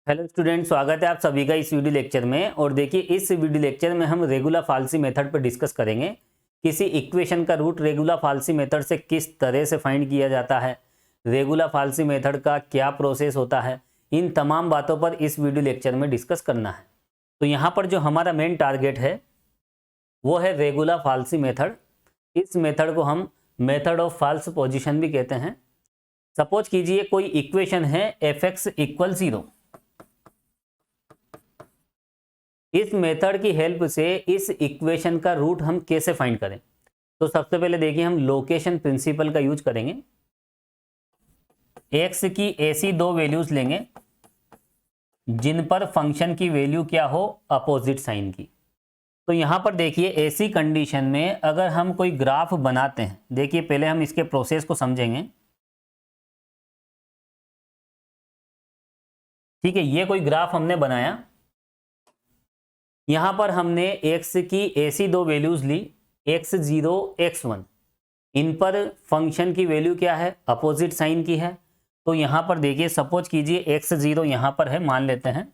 Hello student, स्वागत है आप सभी का इस वीडियो लेक्चर में। और देखिए, इस वीडियो लेक्चर में हम रेगुलर फाल्सी मेथड पर डिस्कस करेंगे। किसी इक्वेशन का रूट रेगुलर फाल्सी मेथड से किस तरह से फाइंड किया जाता है, रेगुलर फाल्सी मेथड का क्या प्रोसेस होता है, इन तमाम बातों पर इस वीडियो लेक्चर में डिस्कस करना है। तो यहाँ पर जो हमारा मेन टारगेट है वो है रेगुलर फाल्सी मेथड। इस मेथड को हम मेथड ऑफ फाल्स पोजिशन भी कहते हैं। सपोज कीजिए कोई इक्वेशन है f(x = 0)। इस मेथड की हेल्प से इस इक्वेशन का रूट हम कैसे फाइंड करें। तो सबसे पहले देखिए, हम लोकेशन प्रिंसिपल का यूज करेंगे। x की ऐसी दो वैल्यूज लेंगे जिन पर फंक्शन की वैल्यू क्या हो, अपोजिट साइन की। तो यहां पर देखिए, ऐसी कंडीशन में अगर हम कोई ग्राफ बनाते हैं, देखिए पहले हम इसके प्रोसेस को समझेंगे। ठीक है, ये कोई ग्राफ हमने बनाया। यहां पर हमने x की ऐसी दो वैल्यूज ली, x0 x1। इन पर फंक्शन की वैल्यू क्या है, अपोजिट साइन की है। तो यहां पर देखिए, सपोज कीजिए x0 यहां पर है, मान लेते हैं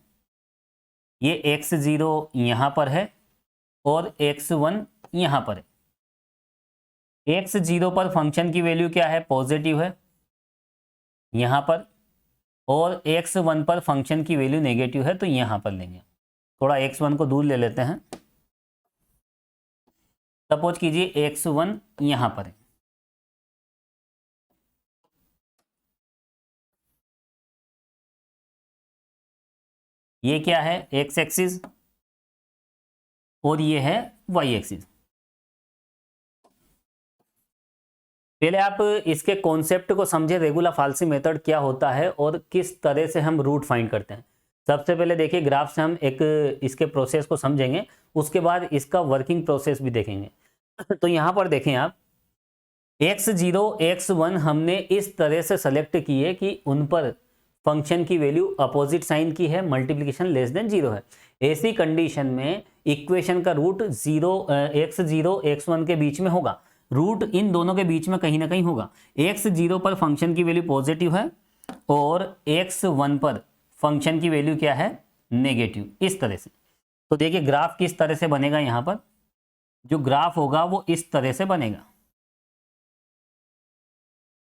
ये x0 यहां पर है और x1 यहां पर है। x0 पर फंक्शन की वैल्यू क्या है, पॉजिटिव है यहां पर, और x1 पर फंक्शन की वैल्यू नेगेटिव है, तो यहां पर लेंगे। थोड़ा x1 को दूर ले लेते हैं। सपोज कीजिए x1 यहां पर है। ये क्या है, x एक्सिस, और ये है y एक्सिस। पहले आप इसके कॉन्सेप्ट को समझे, रेगुलर फाल्सी मेथड क्या होता है और किस तरह से हम रूट फाइंड करते हैं। सबसे पहले देखिए, ग्राफ से हम एक इसके प्रोसेस को समझेंगे, उसके बाद इसका वर्किंग प्रोसेस भी देखेंगे। तो यहां पर देखें आप, x0 x1 हमने इस तरह से सेलेक्ट किए कि उन पर फंक्शन की वैल्यू अपोजिट साइन की है, मल्टीप्लिकेशन लेस देन 0 है। ऐसी कंडीशन में इक्वेशन का रूट x0 x1 के बीच में होगा। रूट इन दोनों के बीच में कहीं ना कहीं होगा। x0 पर फंक्शन की वैल्यू पॉजिटिव है और x1 पर फंक्शन की वैल्यू क्या है, नेगेटिव, इस तरह से। तो देखिए ग्राफ किस तरह से बनेगा। यहां पर जो ग्राफ होगा वो इस तरह से बनेगा।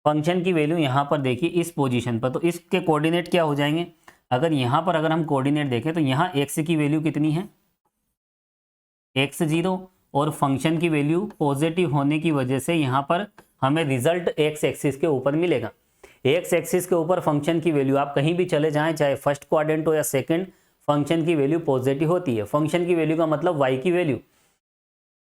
फंक्शन की वैल्यू यहां पर देखिए इस पोजीशन पर, तो इसके कोऑर्डिनेट क्या हो जाएंगे। अगर यहां पर अगर हम कोऑर्डिनेट देखें तो यहां x की वैल्यू कितनी है, x0, और फंक्शन की वैल्यू पॉजिटिव होने की वजह से यहां पर हमें रिजल्ट x एक्सिस के ऊपर मिलेगा। x एक्सिस के ऊपर फंक्शन की वैल्यू, आप कहीं भी चले जाएं, चाहे फर्स्ट क्वाड्रेंट हो या सेकंड, फंक्शन की वैल्यू पॉजिटिव होती है। फंक्शन की वैल्यू का मतलब y की वैल्यू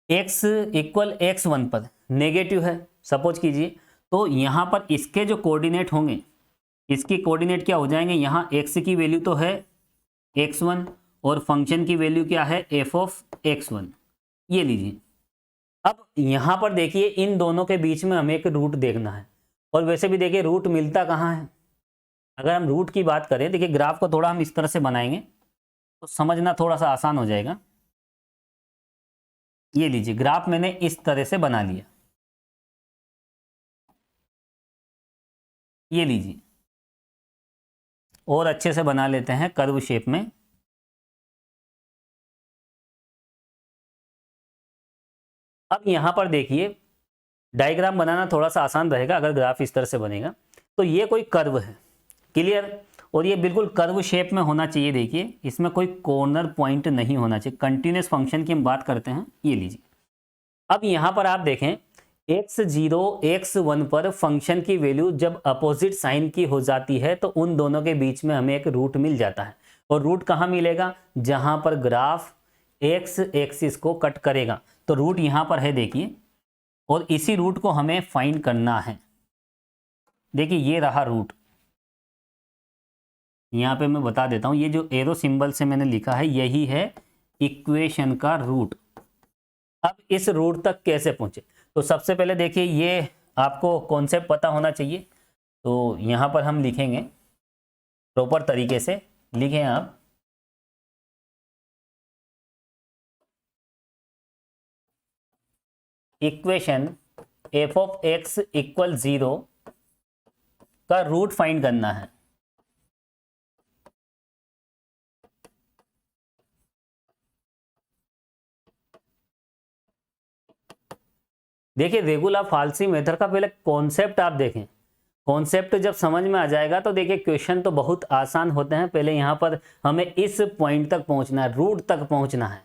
x = x1 पर नेगेटिव है, सपोज कीजिए। तो यहां पर इसके जो कोऑर्डिनेट होंगे, इसके कोऑर्डिनेट क्या हो जाएंगे, यहाँ x की वैल्यू तो है x1 और फंक्शन की वैल्यू क्या है, f(x1). ये लीजिए। अब यहां पर देखिए, इन दोनों के बीच में हमें एक रूट देखना है। और वैसे भी देखिए रूट मिलता कहाँ है। अगर हम रूट की बात करें, देखिए ग्राफ को थोड़ा हम इस तरह से बनाएंगे तो समझना थोड़ा सा आसान हो जाएगा। ये लीजिए, ग्राफ मैंने इस तरह से बना लिया। ये लीजिए, और अच्छे से बना लेते हैं कर्व शेप में। अब यहां पर देखिए, डायग्राम बनाना थोड़ा सा आसान रहेगा अगर ग्राफ इस तरह से बनेगा। तो ये कोई कर्व है, क्लियर, और ये बिल्कुल कर्व शेप में होना चाहिए। देखिए इसमें कोई कॉर्नर पॉइंट नहीं होना चाहिए। कंटिन्यूस फंक्शन की हम बात करते हैं। ये लीजिए, अब यहां पर आप देखें, x0 x1 पर फंक्शन की वैल्यू जब अपोजिट साइन की हो जाती है तो उन दोनों के बीच में हमें एक रूट मिल जाता है। और रूट कहां मिलेगा, जहां पर ग्राफ x एक्सिस को कट करेगा। तो रूट यहां पर है देखिए, और इसी रूट को हमें फाइंड करना है। देखिए ये रहा रूट। यहां पे मैं बता देता हूं, ये जो एरो सिंबल से मैंने लिखा है यही है इक्वेशन का रूट। अब इस रूट तक कैसे पहुंचे, तो सबसे पहले देखिए ये आपको कॉन्सेप्ट पता होना चाहिए। तो यहां पर हम लिखेंगे प्रॉपर तरीके से, लिखें आप इक्वेशन f(x = 0) का रूट फाइंड करना है। देखिए रेगुलर फाल्सी मेथड का पहले कॉन्सेप्ट आप देखें, कॉन्सेप्ट जब समझ में आ जाएगा तो देखिए क्वेश्चन तो बहुत आसान होते हैं। पहले यहाँ पर हमें इस पॉइंट तक पहुँचना है, रूट तक पहुँचना है।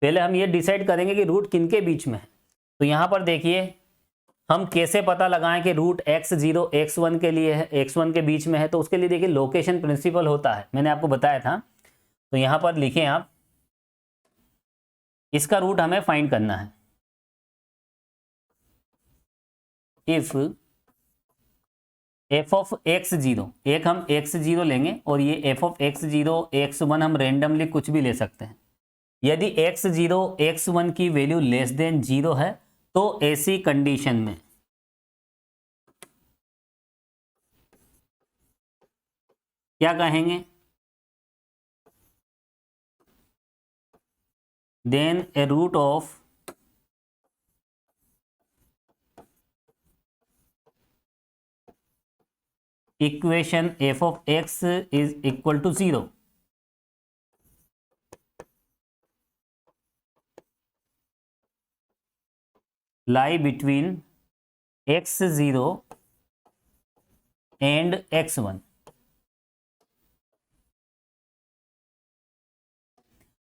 पहले हम ये डिसाइड करेंगे कि रूट किनके बीच में है। तो यहाँ पर देखिए हम कैसे पता लगाएं कि रूट x0 x1 के लिए है, x1 के बीच में है। तो उसके लिए देखिए लोकेशन प्रिंसिपल होता है, मैंने आपको बताया था। तो यहाँ पर लिखें आप, इसका रूट हमें फाइंड करना है। इफ f ऑफ x0, एक हम x0 लेंगे और ये f ऑफ x0 x1 हम रेंडमली कुछ भी ले सकते हैं। यदि x0 x1 की वैल्यू लेस देन 0 है तो ऐसी कंडीशन में क्या कहेंगे, then a root of equation f of x is equal to 0। lie between x0 and x1।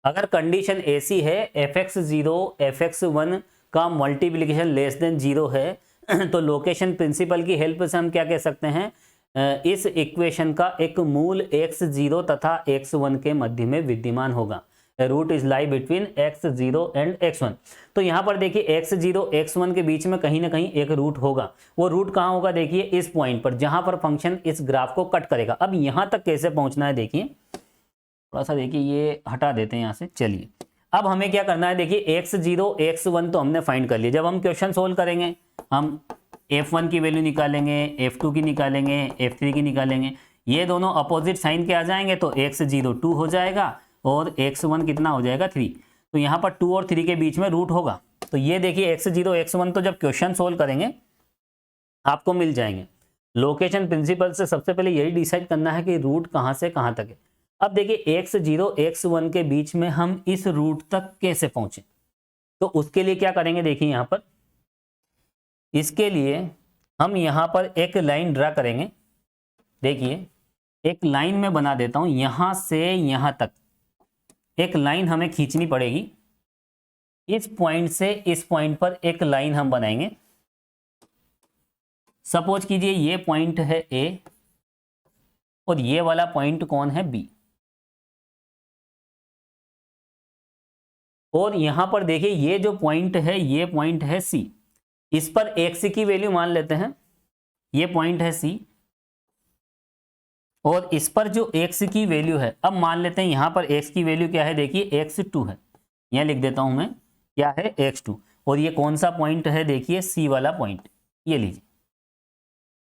अगर कंडीशन ऐसी है fx0 fx1 का मल्टीप्लिकेशन लेस देन 0 है तो लोकेशन प्रिंसिपल की हेल्प से हम क्या कह सकते हैं, इस इक्वेशन का एक मूल x0 तथा x1 के मध्य में विद्यमान होगा। Root is lie between x0 and x1। तो यहाँ पर देखिए x0 x1 के बीच में कहीं ना कहीं एक रूट होगा। वो रूट कहाँ होगा, देखिए इस पॉइंट पर जहां पर फंक्शन इस ग्राफ को कट करेगा। अब यहाँ तक कैसे पहुंचना है, देखिए थोड़ा सा देखिए ये हटा देते हैं यहाँ से। चलिए अब हमें क्या करना है, देखिए x0 x1 तो हमने फाइंड कर लिया। जब हम क्वेश्चन सोल्व करेंगे हम f1 की वैल्यू निकालेंगे, f2 की निकालेंगे, f3 की निकालेंगे। ये दोनों अपोजिट साइन के आ जाएंगे तो x0 2 हो जाएगा और x1 कितना हो जाएगा 3। तो यहाँ पर 2 और 3 के बीच में रूट होगा। तो ये देखिए x0 x1 तो जब क्वेश्चन सोल्व करेंगे आपको मिल जाएंगे। लोकेशन प्रिंसिपल से सबसे पहले यही डिसाइड करना है कि रूट कहाँ से कहाँ तक है। अब देखिए x0 x1 के बीच में हम इस रूट तक कैसे पहुंचे, तो उसके लिए क्या करेंगे, देखिए यहाँ पर इसके लिए हम यहाँ पर एक लाइन ड्रा करेंगे। देखिए एक लाइन में बना देता हूं, यहां से यहां तक एक लाइन हमें खींचनी पड़ेगी। इस पॉइंट से इस पॉइंट पर एक लाइन हम बनाएंगे। सपोज कीजिए ये पॉइंट है A और ये वाला पॉइंट कौन है B। और यहां पर देखिए ये जो पॉइंट है ये पॉइंट है C। इस पर x की वैल्यू मान लेते हैं, ये पॉइंट है C और इस पर जो x की वैल्यू है, अब मान लेते हैं यहां पर x की वैल्यू क्या है, देखिए x2 है। यहां लिख देता हूं मैं, क्या है x2। और ये कौन सा पॉइंट है, देखिए C वाला पॉइंट। ये लीजिए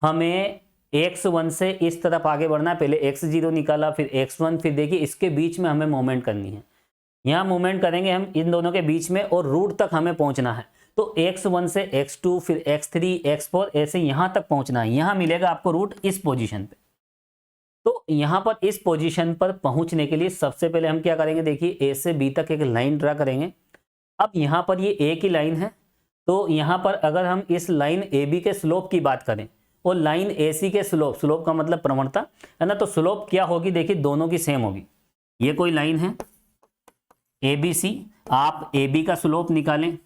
हमें x1 से इस तरफ आगे बढ़ना है। पहले x0 निकाला, फिर x1, फिर देखिए इसके बीच में हमें मूवमेंट करनी है। यहाँ मूवमेंट करेंगे हम इन दोनों के बीच में और रूट तक हमें पहुंचना है। तो x1 से x2 फिर x3 x4 ऐसे यहाँ तक पहुंचना है। यहाँ मिलेगा आपको रूट इस पोजीशन पे। तो यहाँ पर इस पोजीशन पर पहुंचने के लिए सबसे पहले हम क्या करेंगे, देखिए a से b तक एक लाइन ड्रा करेंगे। अब यहाँ पर ये a की लाइन है, तो यहाँ पर अगर हम इस लाइन AB के स्लोप की बात करें और लाइन AC के स्लोप, स्लोप का मतलब प्रवणता है ना, तो स्लोप क्या होगी, देखिए दोनों की सेम होगी। ये कोई लाइन है ABC, आप AB का स्लोप निकालें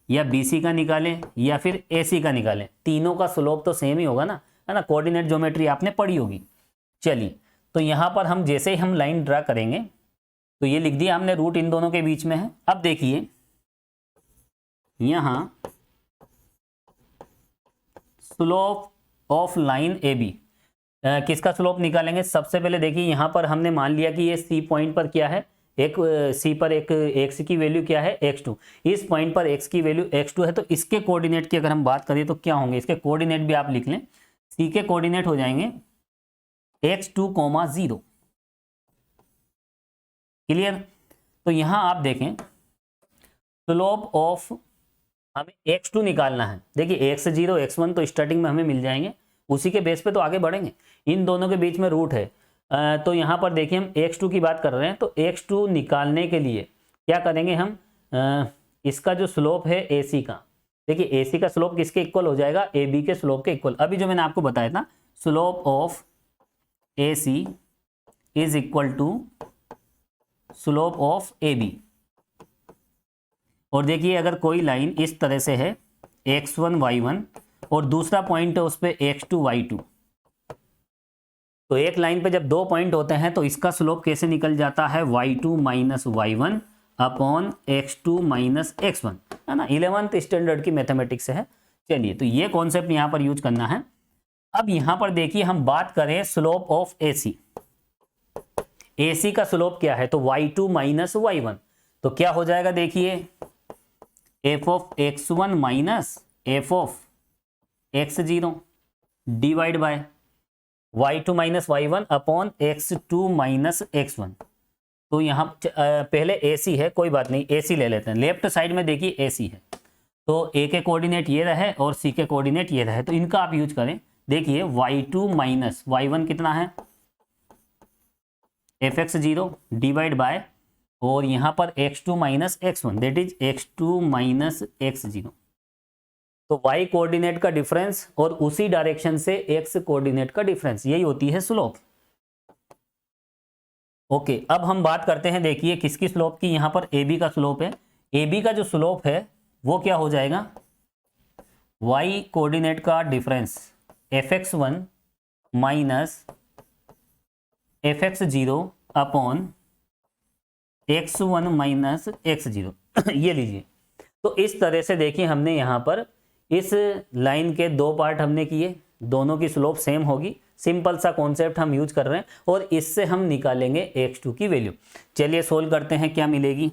या BC का निकालें या फिर AC का निकालें, तीनों का स्लोप तो सेम ही होगा ना, है ना। कोऑर्डिनेट ज्योमेट्री आपने पढ़ी होगी। चलिए तो यहाँ पर हम जैसे ही हम लाइन ड्रा करेंगे तो ये लिख दिया हमने, रूट इन दोनों के बीच में है। अब देखिए यहाँ स्लोप ऑफ लाइन AB, किसका स्लोप निकालेंगे, सबसे पहले देखिए यहाँ पर हमने मान लिया कि ये C पॉइंट पर क्या है, एक C पर एक x की वैल्यू क्या है x2। इस पॉइंट पर x की वैल्यू x2 है। तो इसके कोऑर्डिनेट की अगर हम बात करें तो क्या होंगे, इसके कोऑर्डिनेट भी आप लिख लें। C के कोऑर्डिनेट हो जाएंगे x2, 0। क्लियर। तो यहां आप देखें स्लोप ऑफ हमें x2 निकालना है। देखिए x0 x1 तो स्टार्टिंग में हमें मिल जाएंगे, उसी के बेस पे तो आगे बढ़ेंगे। इन दोनों के बीच में रूट है, तो यहाँ पर देखिए हम x2 की बात कर रहे हैं। तो x2 निकालने के लिए क्या करेंगे हम, इसका जो स्लोप है AC का, देखिए ए सी का स्लोप किसके इक्वल हो जाएगा, ए बी के स्लोप के इक्वल। अभी जो मैंने आपको बताया था slope of A C is equal to slope of A B. और देखिए अगर कोई लाइन इस तरह से है x1 y1 और दूसरा पॉइंट है उस पर x2 y2, तो एक लाइन पे जब दो पॉइंट होते हैं तो इसका स्लोप कैसे निकल जाता है, y2 minus y1 upon x2 minus x1, है ना। 11th स्टैंडर्ड की मैथमेटिक्स से है। चलिए तो ये कॉन्सेप्ट यहाँ पर यूज करना है। अब यहाँ पर देखिए हम बात करें स्लोप ऑफ AC। AC का स्लोप क्या है, तो y2 माइनस y1, तो क्या हो जाएगा देखिए f of x1 minus f of x0 divide bye y2 minus y1 upon x2 minus x1। तो यहाँ पहले AC है, कोई बात नहीं AC ले लेते हैं। लेफ्ट साइड में देखिए AC है, तो A के कोऑर्डिनेट ये रहे और C के कोऑर्डिनेट ये रहे, तो इनका आप यूज करें। देखिए y2 माइनस y1 कितना है fx0 डिवाइड बाय, और यहाँ पर x2 minus x1 that is x2 minus x0। तो y कोऑर्डिनेट का डिफरेंस और उसी डायरेक्शन से x कोऑर्डिनेट का डिफरेंस, यही होती है स्लोप। ओके, अब हम बात करते हैं देखिए किसकी स्लोप की, यहाँ पर AB का स्लोप है। AB का जो स्लोप है वो क्या हो जाएगा, y कोऑर्डिनेट का difference fx1 minus fx0 upon x1 minus x0 ये लीजिए। तो इस तरह से देखिए हमने यहाँ पर इस लाइन के दो पार्ट हमने किए, दोनों की स्लोप सेम होगी। सिंपल सा कॉन्सेप्ट हम यूज कर रहे हैं और इससे हम निकालेंगे x2 की वैल्यू। चलिए सोल्व करते हैं, क्या मिलेगी।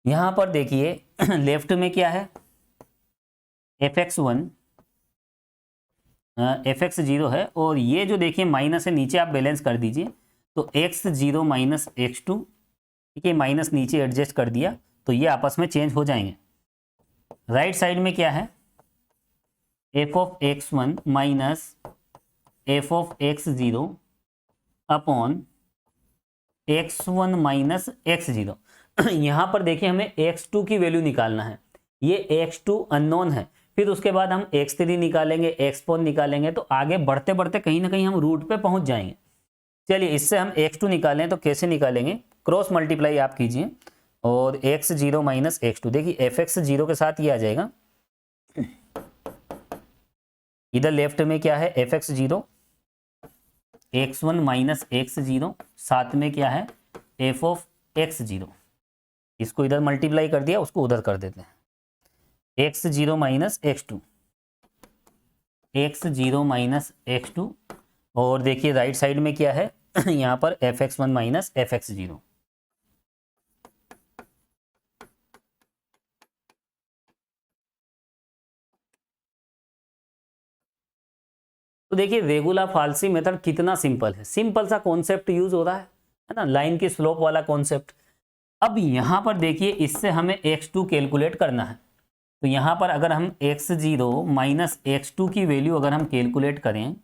यहां पर देखिए लेफ्ट में क्या है fx1 fx0 है, और ये जो देखिए माइनस है नीचे आप बैलेंस कर दीजिए, तो x0 माइनस x2, ठीक है, माइनस नीचे एडजस्ट कर दिया तो ये आपस में चेंज हो जाएंगे। राइट साइड में क्या है f of x1 minus f of x0 upon x1 minus x0। यहाँ पर देखिए हमें x2 की वैल्यू निकालना है, ये x2 अननोन है, फिर उसके बाद हम x3 निकालेंगे, x4 निकालेंगे, तो आगे बढ़ते बढ़ते कहीं ना कहीं हम रूट पे पहुंच जाएंगे। चलिए इससे हम x2 निकालें तो कैसे निकालेंगे, क्रॉस मल्टीप्लाई आप कीजिए और x0 माइनस x2, देखिए fx0 के साथ ये आ जाएगा, इधर लेफ्ट में क्या है fx0, x1 माइनस x0, साथ में क्या है f ऑफ x0, इसको इधर मल्टीप्लाई कर दिया, उसको उधर कर देते हैं, x0 minus x2, x0 minus x2, और देखिए राइट साइड में क्या है यहाँ पर fx1 माइनस fx0। तो देखिए रेगुलर फाल्सी मेथड कितना सिंपल है, सिंपल सा कॉन्सेप्ट यूज हो रहा है ना, लाइन की स्लोप वाला कॉन्सेप्ट। अब यहां पर देखिए इससे हमें x2 कैलकुलेट करना है, तो यहां पर अगर हम x0 माइनस x2 की वैल्यू अगर हम कैलकुलेट करें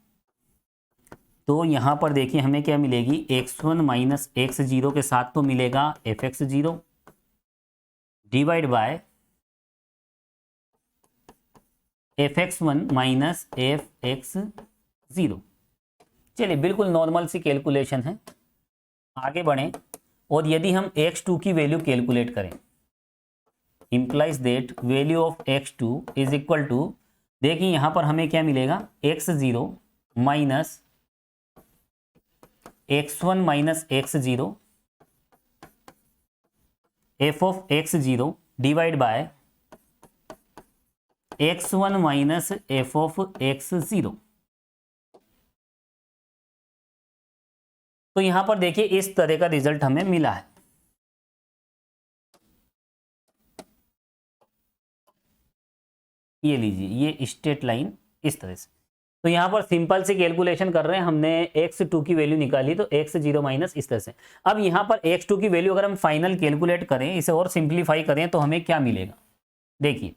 तो यहां पर देखिए हमें क्या मिलेगी, x1 माइनस x0 के साथ तो मिलेगा fx0 divide by fx1 minus fx0। चलिए बिल्कुल नॉर्मल सी कैलकुलेशन है, आगे बढ़ें। और यदि हम x2 की वैल्यू कैलकुलेट करें, implies that value of x2 is equal to, देखिए यहां पर हमें क्या मिलेगा, x0 minus x1 minus x0 f of x0 divide by x1 minus f of x0। तो यहां पर देखिए इस तरह का रिजल्ट हमें मिला है। ये लीजिए ये स्ट्रेट लाइन इस तरह से। तो यहां पर सिंपल सी कैलकुलेशन कर रहे हैं, हमने x2 की वैल्यू निकाली तो x0 माइनस इस तरह से। अब यहां पर x2 की वैल्यू अगर हम फाइनल कैलकुलेट करें, इसे और सिंप्लीफाई करें तो हमें क्या मिलेगा, देखिए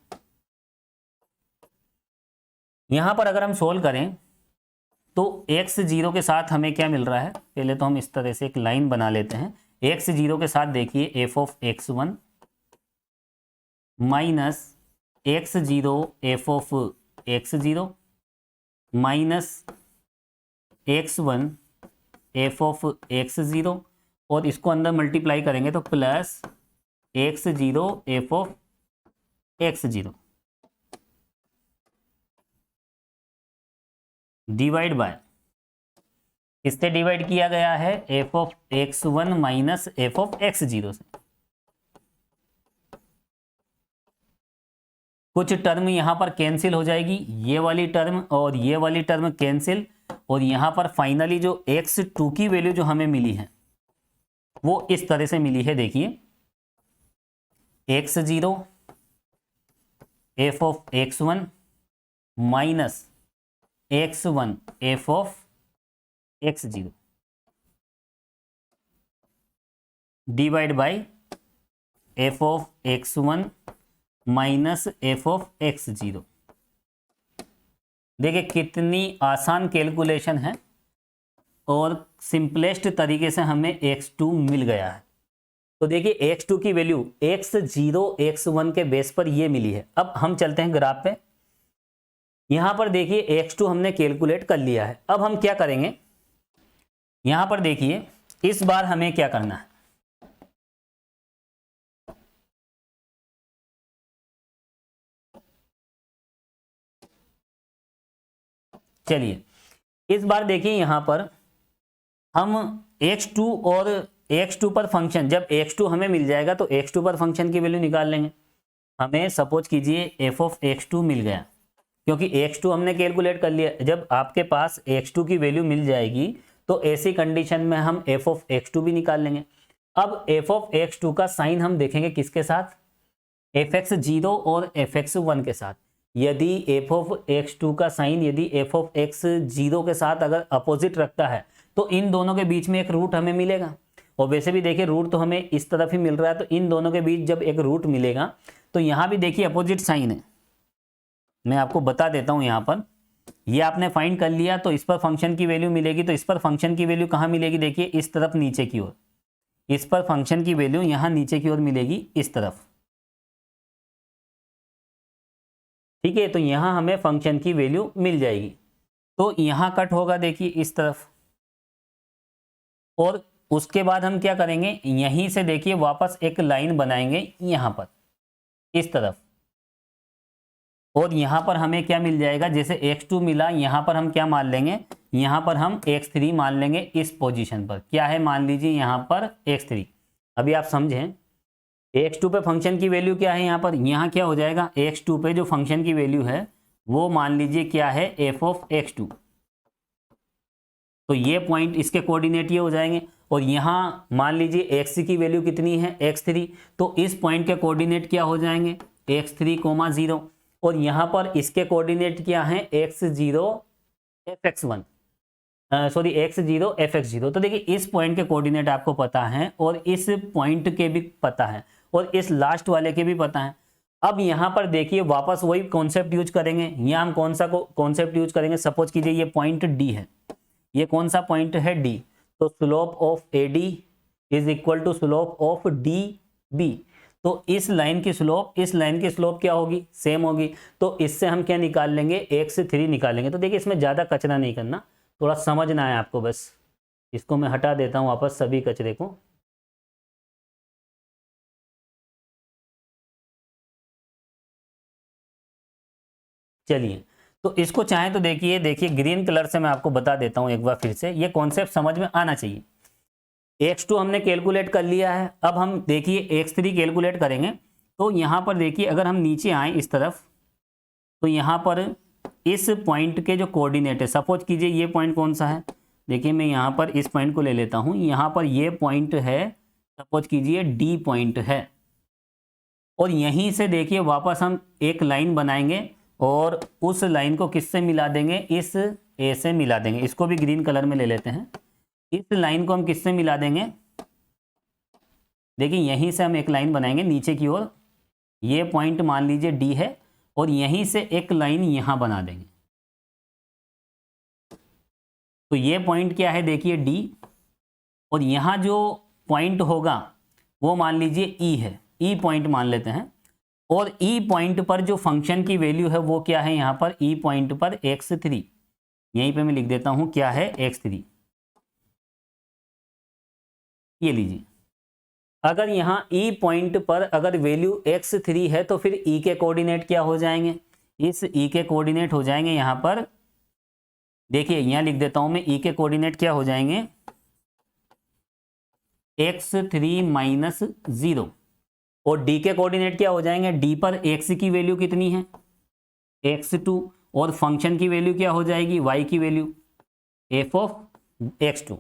यहां पर अगर हम सोल्व करें तो x0 के साथ हमें क्या मिल रहा है, पहले तो हम इस तरह से एक लाइन बना लेते हैं। x0 के साथ देखिए f of x1 minus x0 F of x0 minus x1 F of x0 और इसको अंदर मल्टीप्लाई करेंगे तो plus x0 F of x0 divide bye, इससे डिवाइड किया गया है F of x1 minus F of x0 से। कुछ टर्म यहां पर कैंसिल हो जाएगी, ये वाली टर्म और ये वाली टर्म कैंसिल, और यहां पर फाइनली जो x2 की वैल्यू जो हमें मिली है वो इस तरह से मिली है। देखिए x0 F of x1 minus x1 F of x0 divide bye F of x1 minus F of x0। देखिए कितनी आसान कैलकुलेशन है और सिंपलेस्ट तरीके से हमें x2 मिल गया है। तो देखिए x2 की वैल्यू x0 x1 के बेस पर ये मिली है। अब हम चलते हैं ग्राफ पे। यहां पर देखिए x2 हमने कैलकुलेट कर लिया है। अब हम क्या करेंगे, यहां पर देखिए इस बार हमें क्या करना है, चलिए इस बार देखिए यहां पर हम x2 और x2 पर फंक्शन, जब x2 हमें मिल जाएगा तो x2 पर फंक्शन की वैल्यू निकाल लेंगे। हमें सपोज कीजिए एफ ऑफ x2 मिल गया, क्योंकि x2 हमने कैलकुलेट कर लिया। जब आपके पास x2 की वैल्यू मिल जाएगी तो ऐसी कंडीशन में हम एफ ऑफ x2 भी निकाल लेंगे। अब एफ ऑफ x2 का साइन हम देखेंगे किसके साथ, fx0 और fx1 के साथ। यदि एफ ऑफ x2 का साइन यदि एफ ऑफ x0 के साथ अगर अपोजिट रखता है तो इन दोनों के बीच में एक रूट हमें मिलेगा। और वैसे भी देखिए रूट तो हमें इस तरफ ही मिल रहा है, तो इन दोनों के बीच जब एक रूट मिलेगा तो यहाँ भी देखिए अपोजिट साइन है। मैं आपको बता देता हूँ, यहाँ पर ये आपने फाइंड कर लिया तो इस पर फंक्शन की वैल्यू मिलेगी। तो इस पर फंक्शन की वैल्यू कहाँ मिलेगी, देखिए इस तरफ नीचे की ओर। इस पर फंक्शन की वैल्यू यहाँ नीचे की ओर मिलेगी इस तरफ, ठीक है। तो यहाँ हमें फंक्शन की वैल्यू मिल जाएगी। तो यहाँ कट होगा देखिए इस तरफ, और उसके बाद हम क्या करेंगे, यहीं से देखिए वापस एक लाइन बनाएंगे यहाँ पर इस तरफ, और यहाँ पर हमें क्या मिल जाएगा, जैसे x2 मिला यहाँ पर हम क्या मान लेंगे, यहाँ पर हम x3 मान लेंगे। इस पोजीशन पर क्या है, मान लीजिए यहाँ पर x3। अभी आप समझें x2 पे फंक्शन की वैल्यू क्या है, यहाँ पर यहाँ क्या हो जाएगा, x2 पे जो फंक्शन की वैल्यू है वो मान लीजिए क्या है, एफ ऑफ x2। तो ये पॉइंट इसके कोऑर्डिनेट ये हो जाएंगे, और यहाँ मान लीजिए x की वैल्यू कितनी है, x3। तो इस पॉइंट के कोऑर्डिनेट क्या हो जाएंगे, x3, 0, और यहाँ पर इसके कोऑर्डिनेट क्या हैं, x0 fx1, sorry x0 fx0। तो देखिए इस पॉइंट के कोऑर्डिनेट आपको पता है और इस पॉइंट के भी पता है और इस लास्ट वाले के भी पता है। अब यहाँ पर देखिए वापस वही कॉन्सेप्ट यूज करेंगे। यहाँ हम कौन सा कॉन्सेप्ट यूज करेंगे, सपोज कीजिए ये पॉइंट डी है, ये कौन सा पॉइंट है, डी। तो slope of AD is equal to slope of DB। तो इस लाइन की स्लोप इस लाइन की स्लोप क्या होगी, सेम होगी। तो इससे हम क्या निकाल लेंगे, x3 निकालेंगे। तो देखिए इसमें ज़्यादा कचरा नहीं करना, थोड़ा समझना है आपको बस। इसको मैं हटा देता हूँ वापस सभी कचरे को। चलिए तो इसको चाहे तो देखिए ग्रीन कलर से मैं आपको बता देता हूँ एक बार फिर से, ये कॉन्सेप्ट समझ में आना चाहिए। x2 हमने कैलकुलेट कर लिया है, अब हम देखिए x3 कैलकुलेट करेंगे। तो यहाँ पर देखिए अगर हम नीचे आए इस तरफ, तो यहाँ पर इस पॉइंट के जो कोऑर्डिनेट है, सपोज कीजिए ये पॉइंट कौन सा है, देखिए मैं यहाँ पर इस पॉइंट को ले लेता हूँ। यहाँ पर ये पॉइंट है, सपोज कीजिए D पॉइंट है, और यहीं से देखिए वापस हम एक लाइन बनाएंगे और उस लाइन को किससे मिला देंगे, इस A से मिला देंगे। इसको भी ग्रीन कलर में ले लेते हैं। इस लाइन को हम किससे मिला देंगे, देखिए यहीं से हम एक लाइन बनाएंगे नीचे की ओर। ये पॉइंट मान लीजिए D है, और यहीं से एक लाइन यहां बना देंगे। तो ये पॉइंट क्या है, देखिए D, और यहां जो पॉइंट होगा वो मान लीजिए E है, E पॉइंट मान लेते हैं। और ई पॉइंट पर जो फंक्शन की वैल्यू है वो क्या है, यहाँ पर ई पॉइंट पर x3, यहीं पे मैं लिख देता हूं क्या है x3, ये लीजिए। अगर यहाँ ई पॉइंट पर अगर वैल्यू x3 है तो फिर ई के कोऑर्डिनेट क्या हो जाएंगे, इस ई के कोऑर्डिनेट हो जाएंगे यहाँ पर, देखिए यहाँ लिख देता हूं मैं, ई के कोऑर्डिनेट क्या हो जाएंगे x3 माइनस 0, और डी के कोऑर्डिनेट क्या हो जाएंगे, डी पर x की वैल्यू कितनी है x2, और फंक्शन की वैल्यू क्या हो जाएगी y की वैल्यू f ऑफ x2।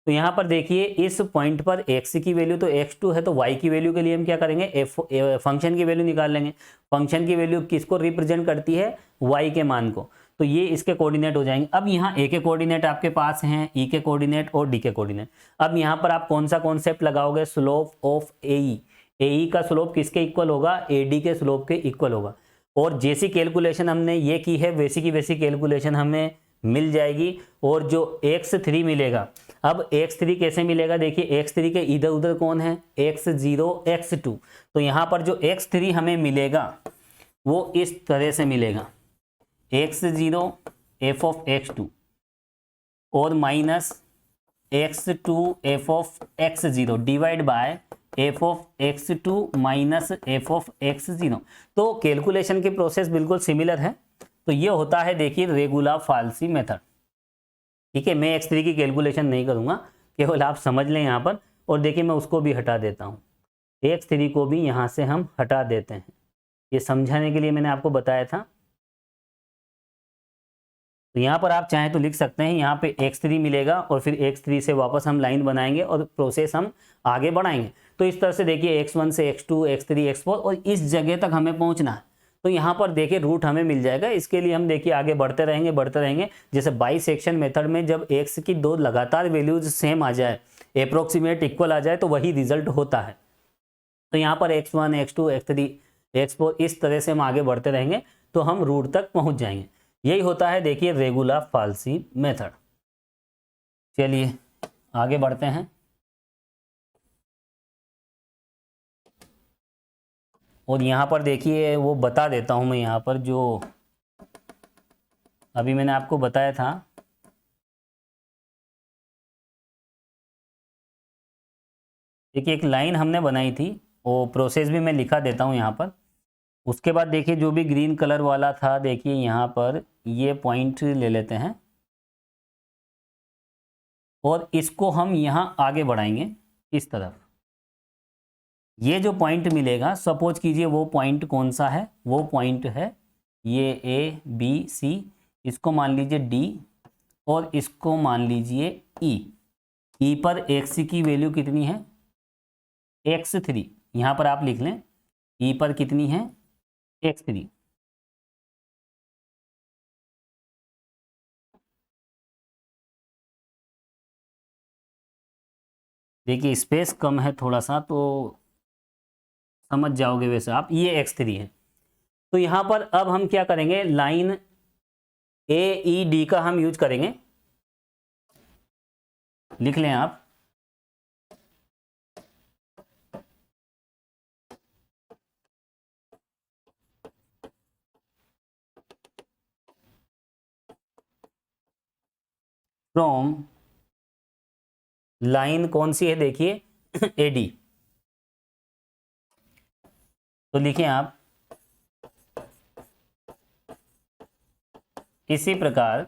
तो यहाँ पर देखिए इस पॉइंट पर x की वैल्यू तो x2 है, तो y की वैल्यू के लिए हम क्या करेंगे, फंक्शन की वैल्यू निकाल लेंगे। फंक्शन की वैल्यू किसको रिप्रेजेंट करती है, y के मान को, तो ये इसके कोऑर्डिनेट हो जाएंगे। अब यहाँ a के कोऑर्डिनेट आपके पास हैं, e के कोऑर्डिनेट और d के कोऑर्डिनेट। अब यहाँ पर आप कौन सा कॉन्सेप्ट लगाओगे, स्लोप ऑफ AE का स्लोप किसके इक्वल होगा, AD के स्लोप के इक्वल होगा। और जैसी कैलकुलेशन हमने ये की है वैसी की वैसी कैलकुलेशन हमें मिल जाएगी। और जो x3 मिलेगा, अब x3 कैसे मिलेगा, देखिए x3 के इधर उधर कौन है, x0 x2, तो यहाँ पर जो x3 हमें मिलेगा वो इस तरह से मिलेगा, x0 f ऑफ x2 और minus x2 f of x0 divide bye f of x2 minus f of x0। तो कैलकुलेशन की प्रोसेस बिल्कुल सिमिलर है। तो ये होता है देखिए रेगुला-फाल्सी मेथड। ठीक है, मैं x3 की कैलकुलेशन नहीं करूंगा, केवल आप समझ लें यहाँ पर। और देखिए मैं उसको भी हटा देता हूँ, x3 को भी यहाँ से हम हटा देते हैं, ये समझाने के लिए मैंने आपको बताया था। तो यहाँ पर आप चाहें तो लिख सकते हैं, यहाँ पे x3 मिलेगा और फिर x3 से वापस हम लाइन बनाएंगे और प्रोसेस हम आगे बढ़ाएंगे। तो इस तरह से देखिए x1 से x2 x3 x4 और इस जगह तक हमें पहुँचना है। तो यहाँ पर देखिए रूट हमें मिल जाएगा। इसके लिए हम देखिए आगे बढ़ते रहेंगे। जैसे बाइसेक्शन मेथड में जब x की दो लगातार वैल्यूज सेम आ जाए, अप्रोक्सीमेट इक्वल आ जाए, तो वही रिजल्ट होता है। तो यहाँ पर x1 x2 x3 x4 इस तरह से हम आगे बढ़ते रहेंगे तो हम रूट तक पहुँच जाएंगे। यही होता है देखिए रेगुला-फाल्सी मेथड। चलिए आगे बढ़ते हैं। और यहाँ पर देखिए वो बता देता हूँ मैं, यहाँ पर जो अभी मैंने आपको बताया था, देखिए एक लाइन हमने बनाई थी, वो प्रोसेस भी मैं लिखा देता हूँ यहाँ पर। उसके बाद देखिए जो भी ग्रीन कलर वाला था, देखिए यहाँ पर ये पॉइंट ले लेते हैं और इसको हम यहाँ आगे बढ़ाएंगे इस तरफ। ये जो पॉइंट मिलेगा, सपोज कीजिए वो पॉइंट कौन सा है, वो पॉइंट है ये A B C, इसको मान लीजिए D और इसको मान लीजिए E। E पर x की वैल्यू कितनी है, x3, यहाँ पर आप लिख लें E पर कितनी है, x3। देखिए स्पेस कम है थोड़ा सा, तो समझ जाओगे वैसे आप, ये x3 है। तो यहाँ पर अब हम क्या करेंगे, लाइन AED का हम यूज करेंगे। लिख लें आप, फ्रॉम लाइन कौन सी है, देखिए AD। तो लिखें आप, इसी प्रकार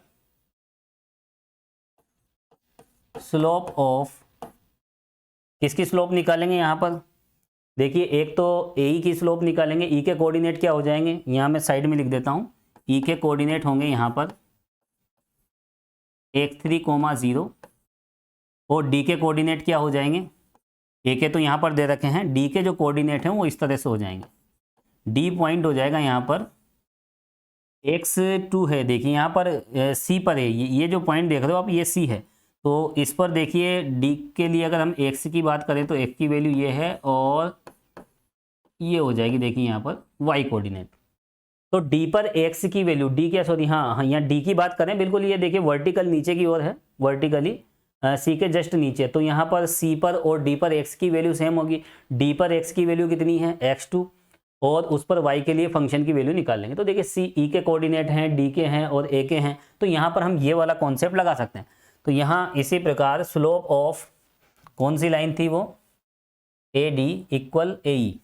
स्लोप ऑफ, किसकी स्लोप निकालेंगे यहाँ पर, देखिए एक तो AE की स्लोप निकालेंगे। E के कोऑर्डिनेट क्या हो जाएंगे, यहाँ मैं साइड में लिख देता हूँ, E के कोऑर्डिनेट होंगे यहाँ पर x3, 0 और D के कोऑर्डिनेट क्या हो जाएंगे, A के तो यहाँ पर दे रखे हैं, D के जो कोऑर्डिनेट हैं वो इस तरह से हो जाएंगे। D पॉइंट हो जाएगा यहाँ पर x2 है, देखिए यहाँ पर C पर है, ये जो पॉइंट देख रहे हो आप ये C है। तो इस पर देखिए D के लिए अगर हम x की बात करें तो x की वैल्यू ये है और ये हो जाएगी देखिए यहाँ पर y कोऑर्डिनेट। तो D पर x की वैल्यू, D क्या सॉरी हाँ यहाँ D की बात करें, बिल्कुल ये देखिए वर्टिकल नीचे की ओर है, वर्टिकली C के जस्ट नीचे। तो यहाँ पर C पर और D पर x की वैल्यू सेम होगी। D पर x की वैल्यू कितनी है, x2, और उस पर y के लिए फंक्शन की वैल्यू निकाल लेंगे। तो देखिए सी ई के कोऑर्डिनेट हैं, डी के हैं और ए के हैं, तो यहाँ पर हम ये वाला कॉन्सेप्ट लगा सकते हैं। तो यहाँ इसी प्रकार स्लोप ऑफ कौन सी लाइन थी वो, ए डी इक्वल ए ई।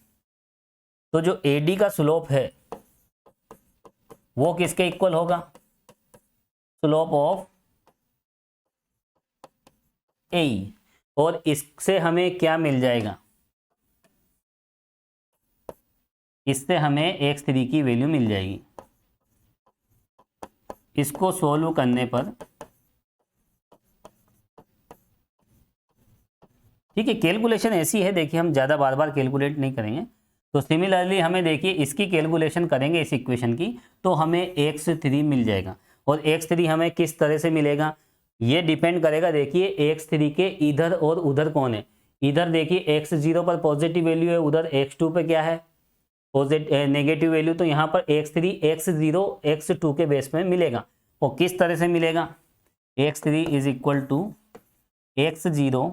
तो जो ए डी का स्लोप है वो किसके इक्वल होगा, स्लोप ऑफ ए ई। और इससे हमें क्या मिल जाएगा, इससे हमें x3 की वैल्यू मिल जाएगी। इसको सॉल्व करने पर ठीक है, कैलकुलेशन ऐसी है, देखिए हम ज़्यादा बार बार कैलकुलेट नहीं करेंगे। तो सिमिलरली हमें देखिए इसकी कैलकुलेशन करेंगे इस इक्वेशन की, तो हमें x3 मिल जाएगा। और x3 हमें किस तरह से मिलेगा, ये डिपेंड करेगा, देखिए x3 के इधर और उधर कौन है। इधर देखिए x0 पर पॉजिटिव वैल्यू है, उधर x2 पे क्या है, नेगेटिव वैल्यू। तो यहाँ पर x3 x0 x2 के बेस में मिलेगा। और किस तरह से मिलेगा, x3 is equal to x0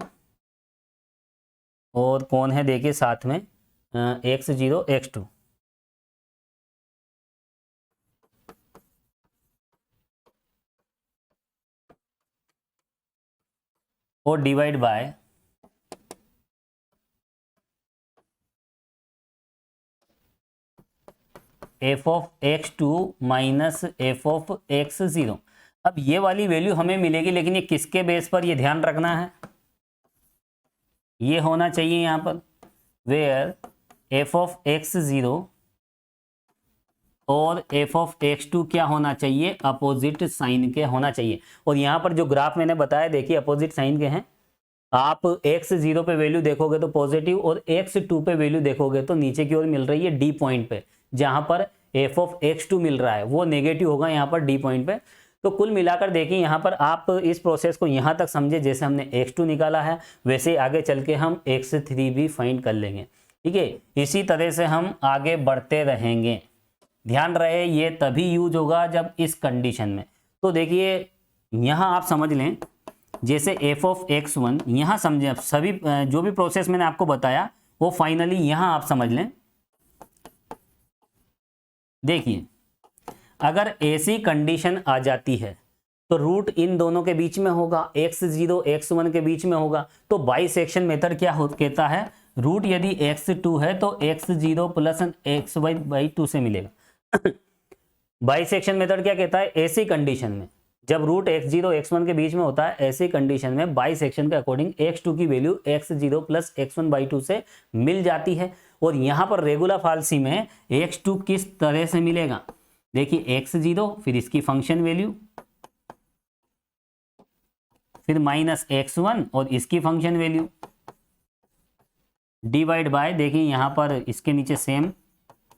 और कौन है देखिए साथ में x0 x2। और divide by F of x2 minus F of x0। अब ये वाली वैल्यू हमें मिलेगी, लेकिन ये किसके बेस पर, ये ध्यान रखना है, ये होना चाहिए यहाँ पर वेयर एफ ऑफ x0 और एफ ऑफ x2 क्या होना चाहिए, अपोजिट साइन के होना चाहिए। और यहाँ पर जो ग्राफ मैंने बताया देखिए अपोजिट साइन के हैं। आप x0 पे वैल्यू देखोगे तो पॉजिटिव, और x2 पे वैल्यू देखोगे तो नीचे की ओर मिल रही है डी पॉइंट पे, जहां पर एफ ऑफ x2 मिल रहा है वो नेगेटिव होगा यहाँ पर डी पॉइंट पे। तो कुल मिलाकर देखिए यहाँ पर आप इस प्रोसेस को यहाँ तक समझे, जैसे हमने x2 निकाला है वैसे ही आगे चल के हम x3 भी फाइंड कर लेंगे। ठीक है, इसी तरह से हम आगे बढ़ते रहेंगे। ध्यान रहे ये तभी यूज होगा जब इस कंडीशन में। तो देखिए यहाँ आप समझ लें, जैसे एफ ऑफ x1 यहाँ समझें, आप सभी जो भी प्रोसेस मैंने आपको बताया वो फाइनली यहाँ आप समझ लें। देखिए अगर ऐसी कंडीशन आ जाती है तो रूट इन दोनों के बीच में होगा, x0 x1 के बीच में होगा। तो बाइसेक्शन मेथड क्या कहता है, रूट यदि x2 है तो x0 प्लस xy/2 से मिलेगा। बाइसेक्शन मेथड क्या कहता है, ऐसी कंडीशन में जब रूट x0 x1 के बीच में होता है, ऐसी कंडीशन में बाइसेक्शन के अकॉर्डिंग x2 की वैल्यू x0 प्लस x1/2 से मिल जाती है। और यहाँ पर रेगुलर फाल्सी में x2 किस तरह से मिलेगा, देखिए x0 फिर इसकी फंक्शन वैल्यू, फिर माइनस x1 और इसकी फंक्शन वैल्यू, डिवाइड बाय देखिए यहाँ पर इसके नीचे सेम